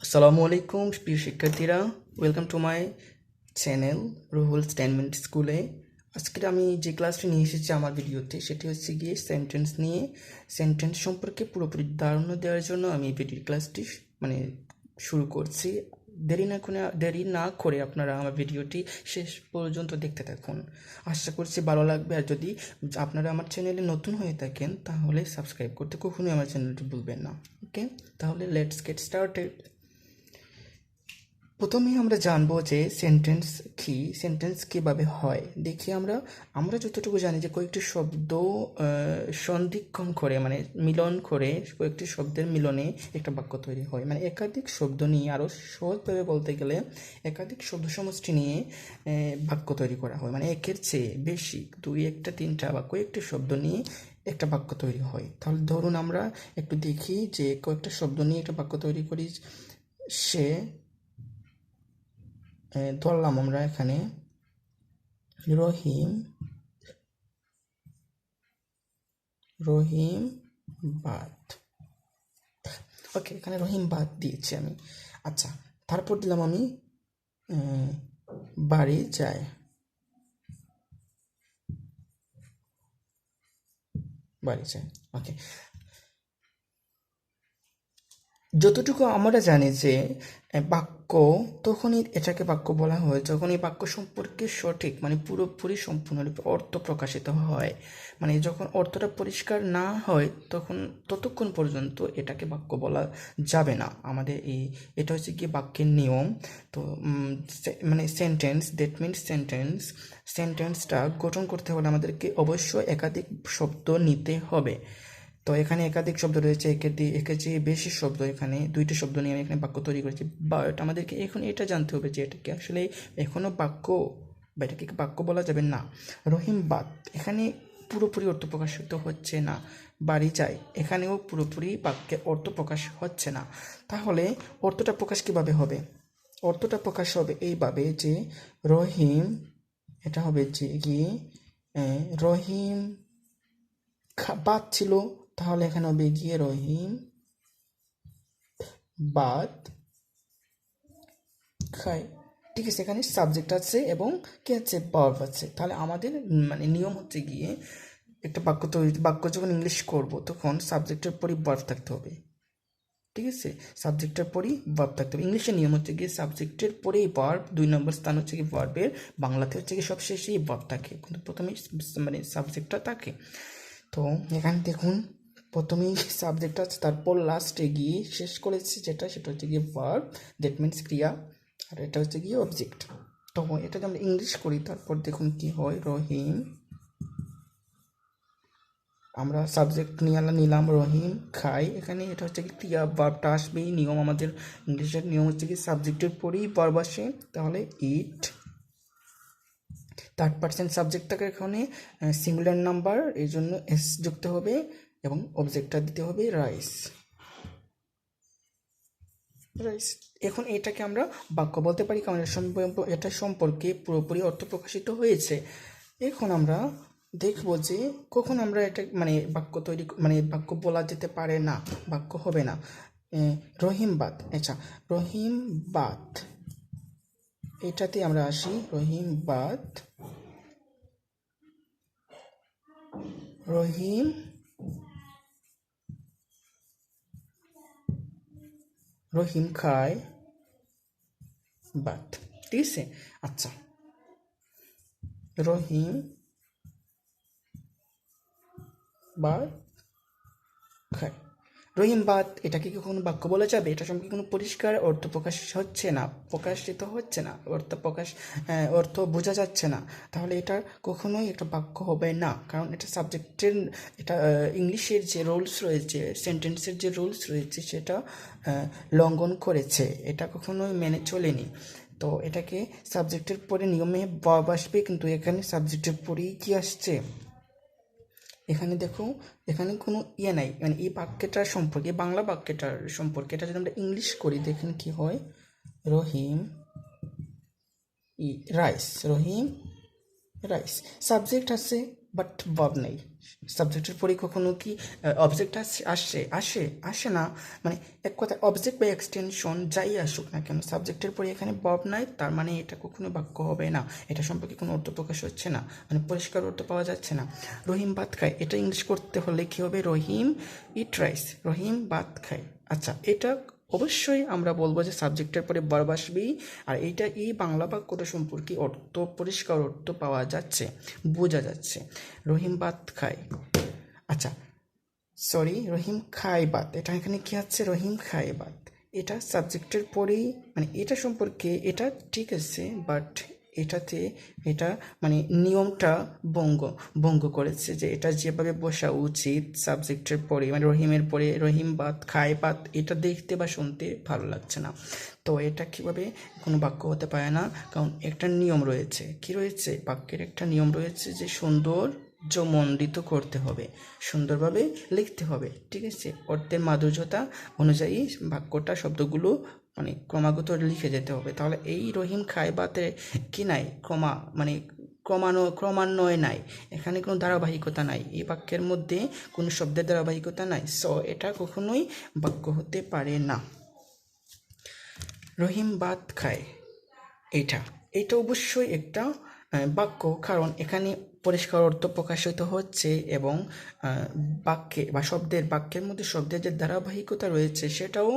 আসসালামু আলাইকুম প্রিয় শিক্ষার্থীরা, welcome to my channel Ruhul's 10 minute স্কুলে। আজকে আমি যে ক্লাসটি নিয়ে এসেছি আমার ভিডিওতে, সেটি হচ্ছে গিয়ে সেন্টেন্স নিয়ে। সেন্টেন্স সম্পর্কে পুরোপুরি ধারণা দেওয়ার জন্য আমি এই ভিডিও ক্লাসটি শুরু করছি। দেরি না করে আপনারা আমার ভিডিওটি শেষ পর্যন্ত দেখতে থাকুন। আশা করছি ভালো লাগবে। আর যদি আপনারা আমার চ্যানেলে নতুন হয়ে থাকেন তাহলে সাবস্ক্রাইব করতে কখনোই আমার চ্যানেলটি ভুলবেন না। ওকে, তাহলে লেটস গেট স্টার্টেড। প্রথমেই আমরা জানবো যে সেন্টেন্স কীভাবে হয়। দেখি আমরা যতটুকু জানি যে কয়েকটি শব্দ সন্ধিক্ষণ করে, মিলন করে, কয়েকটি শব্দের মিলনে একটা বাক্য তৈরি হয়। একাধিক শব্দ নিয়ে, আরও সহজভাবে বলতে গেলে একাধিক শব্দ সমষ্টি নিয়ে বাক্য তৈরি করা হয়। একের চেয়ে বেশি, দুই, একটা, তিনটা বা কয়েকটি শব্দ নিয়ে একটা বাক্য তৈরি হয়। তাহলে ধরুন আমরা একটু দেখি যে কয়েকটা শব্দ নিয়ে একটা বাক্য তৈরি করি। সে ধরলাম আমরা এখানে রহিম রহিম বাদ। ওকে, এখানে রহিম বাদ দিয়েছি আমি। আচ্ছা, তারপর দিলাম আমি বাড়ি যায়। ওকে, যতটুকু আমরা জানি যে বাক্য তখনই এটাকে বাক্য বলা হয় যখন এই বাক্য সম্পর্কে সঠিক পুরোপুরি সম্পূর্ণরূপে অর্থ প্রকাশিত হয়। যখন অর্থটা পরিষ্কার না হয় তখন ততক্ষণ পর্যন্ত এটাকে বাক্য বলা যাবে না। এটা হচ্ছে কি বাক্যের নিয়ম। তো সেন্টেন্সটা গঠন করতে হলে আমাদেরকে অবশ্যই একাধিক শব্দ নিতে হবে। তো এখানে একাধিক শব্দ রয়েছে, একের চেয়ে বেশি শব্দ। এখানে দুইটি শব্দ নিয়ে আমি এখানে বাক্য তৈরি করেছি। বাট আমাদেরকে এখন এটা জানতে হবে যে এটাকে আসলে এখনও বাক্য বা এটাকে বাক্য বলা যাবে না। রহিম বাদ, এখানে পুরোপুরি অর্থ প্রকাশিত হচ্ছে না। বাড়ি যায়, এখানেও পুরোপুরি বাক্যের অর্থ প্রকাশ হচ্ছে না। তাহলে অর্থটা প্রকাশ কীভাবে হবে? অর্থটা প্রকাশ হবে এইভাবে যে রহিম, এটা হবে যে কি রহিম বাদ ছিল, তাহলে এখানে হবে গিয়ে রহিম বাদ খায়। ঠিক আছে, এখানে সাবজেক্ট আছে এবং কি আছে, ভার্ব আছে। তাহলে আমাদের নিয়ম হচ্ছে গিয়ে একটা বাক্য যখন ইংলিশ করব তখন সাবজেক্টের পরই ভার্ব থাকতে হবে। ঠিক আছে, সাবজেক্টের পরই ভার্ব থাকতে হবে। ইংলিশের নিয়ম হচ্ছে গিয়ে সাবজেক্টের পরেই ভার্ব, 2 নম্বর স্থান হচ্ছে কি ভার্বের। বাংলাতে হচ্ছে কি সব শেষেই ভার্ব থাকে, কিন্তু প্রথমেই সাবজেক্টটা থাকে। তো এখানে দেখুন, প্রথমেই সাবজেক্ট আছে, তারপর লাস্টে গিয়ে শেষ করেছি সেটা হচ্ছে গিয়ে ভার্ব, দ্যাট মিনস ক্রিয়া, আর এটা হচ্ছে গিয়ে অবজেক্ট। তো এটা যদি আমরা ইংলিশ করি তারপর দেখুন কি হয়, রহিম, আমরা সাবজেক্ট নিলাম রহিম খাই। এখানে এটা হচ্ছে কি ক্রিয়া, ভার্বটা আসবেই। নিয়ম আমাদের ইংলিশের নিয়ম হচ্ছে কি সাবজেক্টের পরেই ভার্ব আসে। তাহলে ইট, থার্ড পার্সন সাবজেক্ট থাকে এখানে, সিঙ্গুলার নাম্বার, এই জন্য এস যুক্ত হবে এবং অবজেক্টটা দিতে হবে রাইস। এখন এটাকে আমরা বাক্য বলতে পারি কারণ এটা সম্পর্কে পুরোপুরি অর্থ প্রকাশিত হয়েছে। এখন আমরা দেখব যে কখন আমরা এটা বাক্য তৈরি বাক্য বলা যেতে পারে না, বাক্য হবে না। রহিম বাদ, আচ্ছা রহিম বাদ, এটাতে আমরা আসি। রহিম বাদ, রহিম রহিম খায় বাদ। ঠিক আছে, আচ্ছা রহিম বাদ খায়। রহিম বাদ, এটাকে কি কোনো বাক্য বলা যাবে? এটা সম্পর্কে কোনো পরিষ্কার অর্থ প্রকাশিত হচ্ছে না, অর্থ বোঝা যাচ্ছে না। তাহলে এটা কখনোই একটা বাক্য হবে না, কারণ এটা সাবজেক্টের, এটা ইংলিশের যে রুলস রয়েছে, সেন্টেন্সের যে রুলস রয়েছে সেটা লঙ্ঘন করেছে, এটা কখনোই মেনে চলেনি। তো এটাকে সাবজেক্টের পরে নিয়মে ভার্ব আসবে, কিন্তু এখানে সাবজেক্টের পরেই কি আসছে, এখানে দেখো, এখানে কোনো নাই। এই বাক্যটার সম্পর্কে, বাংলা বাক্যটার সম্পর্কে এটা যদি আমরা ইংলিশ করি দেখেন কি হয়, রহিম রাইস, রহিম রাইস, সাবজেক্ট আছে, বাট ভার্ব নেই। সাবজেক্টের পরে কখনো কি অবজেক্ট আসে না, মানে এক কথা অবজেক্ট বা এক্সটেনশন যাই আসুক না কেন, সাবজেক্টের পরে এখানে ভার্ব নাই, তার মানে এটা কখনো বাক্য হবে না, এটা সম্পর্কে কোনো অর্থ প্রকাশ হচ্ছে না, মানে পরিষ্কার অর্থ পাওয়া যাচ্ছে না। রহিম ভাত খায়, এটা ইংলিশ করতে হলে কী হবে? রহিম ইট রাইস, রহিম ভাত খায়। আচ্ছা, এটা অবশ্যই আমরা বলবো যে সাবজেক্টের পরে ভার্ব আসবেই, আর এইটা এই বাংলা বাক্যটা সম্পর্কে অর্থ, পরিষ্কার অর্থ পাওয়া যাচ্ছে, বোঝা যাচ্ছে। রহিম ভাত খায়, আচ্ছা সরি, রহিম খায় ভাত, এটা এখানে কি আছে? রহিম খায় ভাত, এটা সাবজেক্টের পরেই, মানে এটা সম্পর্কে এটা ঠিক আছে, বাট এটাতে এটা মানে নিয়মটা ভঙ্গ করেছে, যে এটা যেভাবে বসা উচিত সাবজেক্টের পরে, মানে রহিমের পরে রহিম ভাত খায় ভাত, এটা দেখতে বা শুনতে ভালো লাগছে না। তো এটা কীভাবে কোনো বাক্য হতে পারে না, কারণ একটা নিয়ম রয়েছে। কি রয়েছে? বাক্যের একটা নিয়ম রয়েছে যে সৌন্দর্যমণ্ডিত করতে হবে, সুন্দরভাবে লিখতে হবে, ঠিক আছে? অর্থের মাধুর্যতা অনুযায়ী বাক্যটা, শব্দগুলো মানে ক্রমাগত লিখে যেতে হবে। তাহলে এই রহিম খায় বাতে কি নাই? মানে ক্রমান্বয় নাই, এখানে কোনো ধারাবাহিকতা নাই, এই বাক্যের মধ্যে কোনো শব্দের ধারাবাহিকতা নাই, সো এটা কখনোই বাক্য হতে পারে না। রহিম ভাত খায়, এটা অবশ্যই একটা বাক্য, কারণ এখানে পরিষ্কার অর্থ প্রকাশিত হচ্ছে, এবং বাক্যে বা বাক্যের মধ্যে শব্দের যে ধারাবাহিকতা রয়েছে সেটাও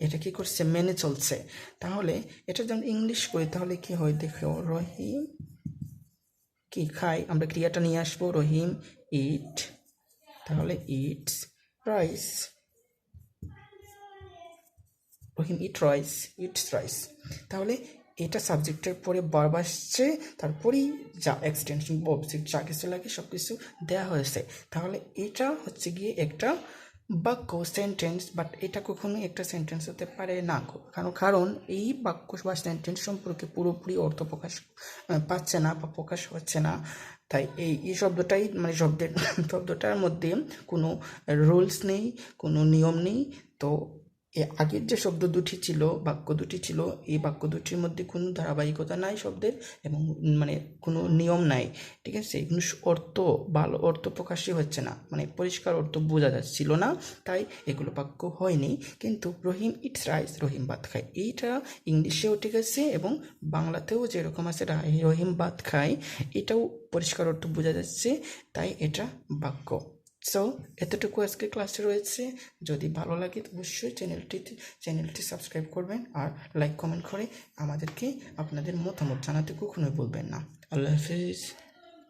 এটা কি করছে? মেনে চলছে। তাহলে এটা যখন ইংলিশ করি তাহলে কি হয় দেখো, রহিম কি খায়, আমরা ক্রিয়াটা নিয়ে আসবো, রহিম ইট, তাহলে ইটস রাইস, রহিম ইটস রাইস, তাহলে এটা সাবজেক্টের পরে ভার্ব আসছে, তারপরেই যা এক্সটেনশন অবজেক্ট যা কিছু লাগে সব কিছু দেওয়া হয়েছে, তাহলে এটা হচ্ছে গিয়ে একটা বাক্য, সেন্টেন্স, বাট এটা কখনো একটা সেন্টেন্স হতে পারে না, কারণ এই বাক্য বা সেন্টেন্স সম্পর্কে পুরোপুরি অর্থ প্রকাশ পাচ্ছে না বা প্রকাশ হচ্ছে না। তাই এই শব্দটাই, মানে শব্দটার মধ্যে কোনো রুলস নেই, কোনো নিয়ম নেই। তো আগের যে শব্দ দুটি ছিল, বাক্য দুটি ছিল, এই বাক্য দুটির মধ্যে কোনো ধারাবাহিকতা নাই শব্দের, এবং মানে কোনো নিয়ম নাই, ঠিক আছে? কোনো ভালো অর্থ প্রকাশই হচ্ছে না, মানে পরিষ্কার অর্থ বোঝা যাচ্ছিল না, তাই এগুলো বাক্য হয়নি। কিন্তু রহিম ইটস রাইস, রহিম ভাত খায়, এইটা ইংলিশেও ঠিক আছে এবং বাংলাতেও যেরকম আছে রহিম ভাত খায়, এটাও পরিষ্কার অর্থ বোঝা যাচ্ছে, তাই এটা বাক্য। সো এতটুকু আজকে ক্লাসে রয়েছে। যদি ভালো লাগে অবশ্যই চ্যানেলটি সাবস্ক্রাইব করবেন, আর লাইক কমেন্ট করে আমাদেরকে আপনাদের মতামত জানাতে কখনোই ভুলবেন না। আল্লাহ হাফিজ।